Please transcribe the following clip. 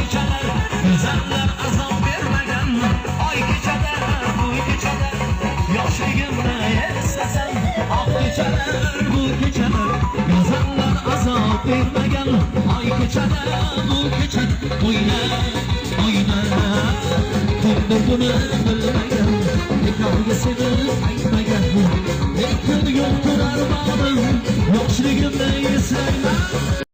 kechalar Güzeller azap vermegen Ay kechalar bu kechalar Yoshligimni eslasam Ah kechalar bu kechalar Güzeller azap vermegen Ay kechalar bu kechalar Oyna oyna Kimdir bunu bilmegen Hikoya sevib aytmagan Lekin yo'q turar bağım Yoshligimni eslayman